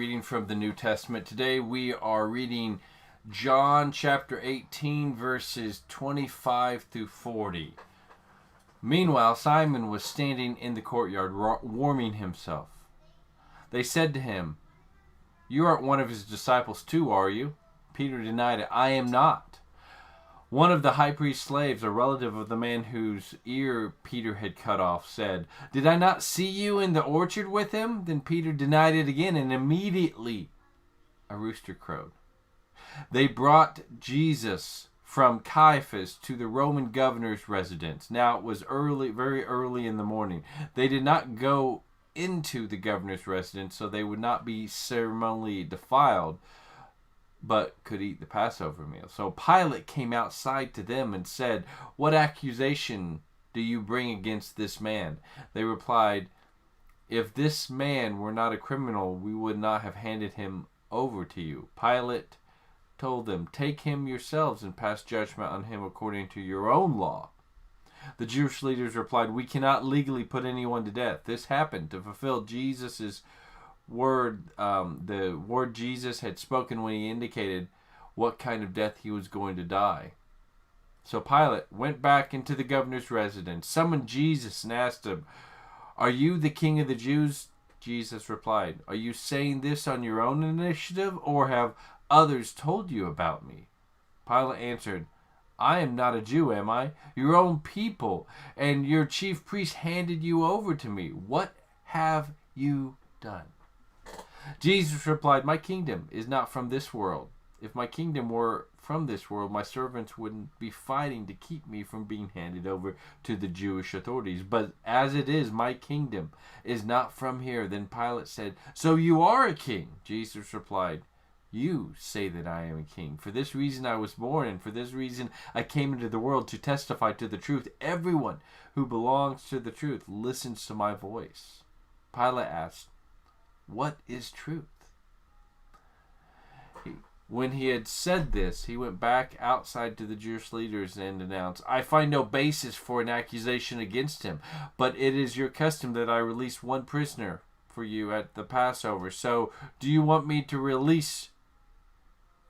reading from the New Testament. Today we are reading John chapter 18, verses 25 through 40. Meanwhile, Simon was standing in the courtyard, warming himself. They said to him, "You aren't one of his disciples too, are you?" Peter denied it. "I am not." One of the high priest's slaves, a relative of the man whose ear Peter had cut off, said, "Did I not see you in the orchard with him?" Then Peter denied it again, and immediately a rooster crowed. They brought Jesus from Caiaphas to the Roman governor's residence. Now it was early, very early in the morning. They did not go into the governor's residence so they would not be ceremonially defiled, but could eat the Passover meal. So Pilate came outside to them and said, "What accusation do you bring against this man?" They replied, "If this man were not a criminal, we would not have handed him over to you." Pilate told them, "Take him yourselves and pass judgment on him according to your own law." The Jewish leaders replied, "We cannot legally put anyone to death." This happened to fulfill Jesus's word, the word Jesus had spoken when he indicated what kind of death he was going to die. So Pilate went back into the governor's residence, summoned Jesus, and asked him, "Are you the king of the Jews?" Jesus replied, "Are you saying this on your own initiative, or have others told you about me?" Pilate answered, "I am not a Jew, am I? Your own people and your chief priest handed you over to me. What have you done?" Jesus replied, "My kingdom is not from this world. If my kingdom were from this world, my servants wouldn't be fighting to keep me from being handed over to the Jewish authorities. But as it is, my kingdom is not from here." Then Pilate said, "So you are a king?" Jesus replied, "You say that I am a king. For this reason I was born, and for this reason I came into the world, to testify to the truth. Everyone who belongs to the truth listens to my voice." Pilate asked, "What is truth?" When he had said this, he went back outside to the Jewish leaders and announced, "I find no basis for an accusation against him, but it is your custom that I release one prisoner for you at the Passover. So do you want me to release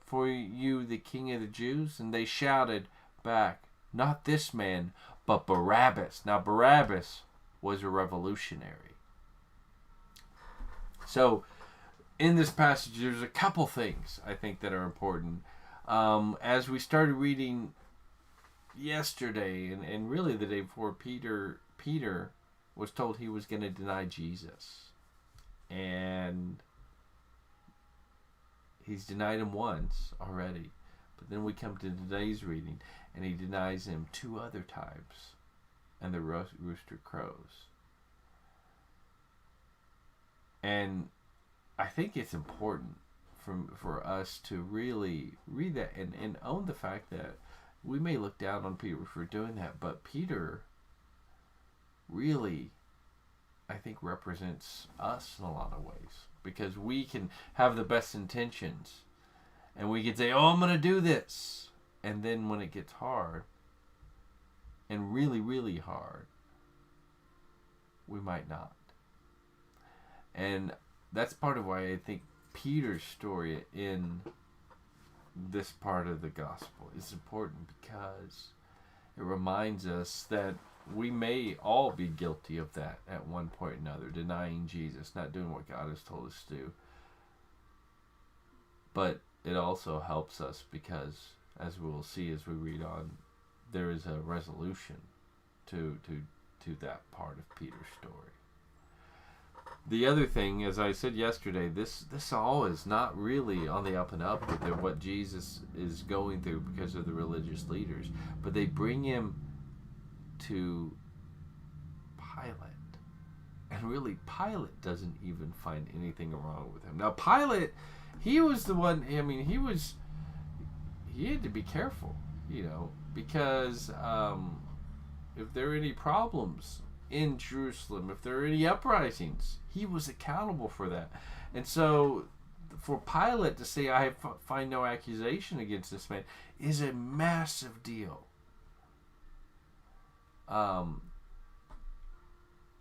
for you the king of the Jews?" And they shouted back, "Not this man, but Barabbas." Now Barabbas was a revolutionary. So in this passage, there's a couple things I think that are important. As we started reading yesterday, and really the day before, Peter was told he was going to deny Jesus. And he's denied him once already. But then we come to today's reading, and he denies him two other times. And the rooster crows. And I think it's important for us to really read that and own the fact that we may look down on Peter for doing that, but Peter really, I think, represents us in a lot of ways, because we can have the best intentions and we can say, "Oh, I'm going to do this," and then when it gets hard, and really, really hard, we might not. And that's part of why I think Peter's story in this part of the gospel is important, because it reminds us that we may all be guilty of that at one point or another, denying Jesus, not doing what God has told us to do. But it also helps us because, as we will see as we read on, there is a resolution to that part of Peter's story. The other thing, as I said yesterday, this all is not really on the up and up with what Jesus is going through because of the religious leaders. But they bring him to Pilate. And really, Pilate doesn't even find anything wrong with him. Now, Pilate, he was the one, I mean, he had to be careful, because if there are any problems in Jerusalem, if there are any uprisings, he was accountable for that. And so for Pilate to say, "I find no accusation against this man," is a massive deal.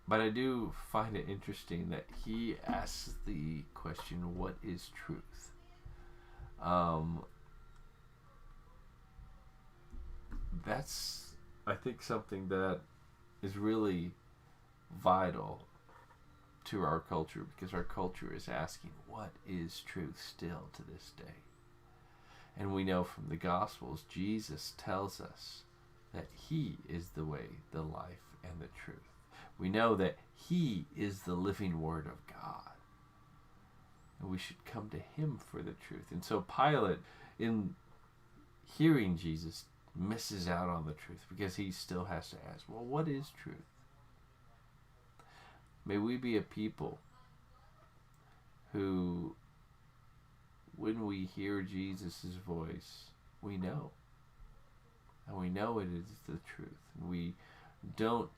But I do find it interesting that he asks the question, what is truth? That's, I think, something that is really vital to our culture, because our culture is asking, what is truth still to this day? And we know from the Gospels, Jesus tells us that he is the way, the life, and the truth. We know that he is the living Word of God. And we should come to him for the truth. And so Pilate, in hearing Jesus, misses out on the truth because he still has to ask, well, what is truth? May we be a people who, when we hear Jesus' voice, we know. And we know it is the truth. We don't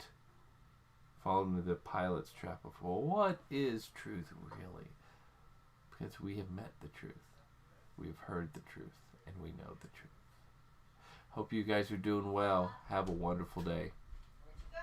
fall into the Pilate's trap of, well, what is truth really? Because we have met the truth. We have heard the truth. And we know the truth. Hope you guys are doing well. Have a wonderful day.